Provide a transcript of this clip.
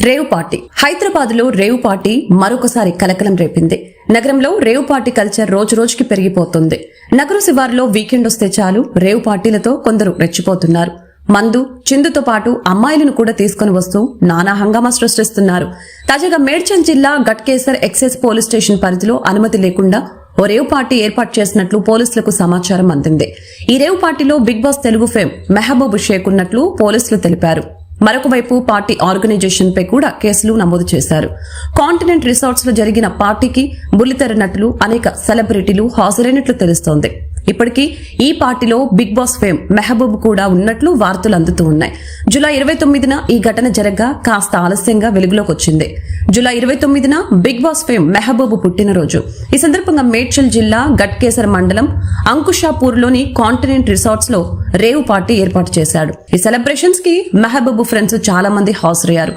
Rave party Hyderabad లో rave party మరొకసారి కలకలం రేపింది. నగరంలో రేవ్ పార్టీ కల్చర్ రోజు రోజుకి పెరిగిపోతుంది. నగర శివారులో వీకెండ్ వస్తే చాలు రేవ్ పార్టీలతో కొందరు రెచ్చిపోతున్నారు. మందు చిందుతో పాటు అమ్మాయిలను కూడా తీసుకుని వస్తూ నానా హంగామా సృష్టిస్తున్నారు. తాజాగా మేడ్చల్ జిల్లా గట్కేసర్ ఎక్సైజ్ పోలీస్ స్టేషన్ పరిధిలో అనుమతి లేకుండా ఓ రేవ్ పార్టీ ఏర్పాటు చేసినట్లు పోలీసులకు సమాచారం అందింది. ఈ రేవ్ పార్టీలో bigg boss Telugu fame Mehboob Shaikh ఉన్నట్లు పోలీసులు తెలిపారు. మరొక వైపు పార్టీ ఆర్గనైజేషన్ పై కూడా కేసులు నమోదు చేశారు. కాంటినెంట్ రిసార్ట్స్ లో జరిగిన పార్టీకి బుల్లితెర నటులు అనేక సెలబ్రిటీలు హాజరైనట్లు తెలుస్తోంది. ఇప్పటికీ ఈ పార్టీలో బిగ్ బాస్ ఫేమ్ మెహబూబ్ కూడా ఉన్నట్లు వార్తలు అందుతూ ఉన్నాయి. జూలై 29న ఈ ఘటన జరగ్గా కాస్త ఆలస్యంగా వెలుగులోకి వచ్చింది. జూలై 29న బిగ్ బాస్ ఫేమ్ మెహబూబ్ పుట్టినరోజు. ఈ సందర్భంగా మేడ్చల్ జిల్లా గట్కేసర్ మండలం అంకుషాపూర్ లోని కాంటినెంట్ రిసార్ట్స్ లో రేవ్ పార్టీ ఏర్పాటు చేశాడు. ఈ సెలబ్రేషన్స్ కి మెహబూబ్ ఫ్రెండ్స్ చాలా మంది హాజరయ్యారు.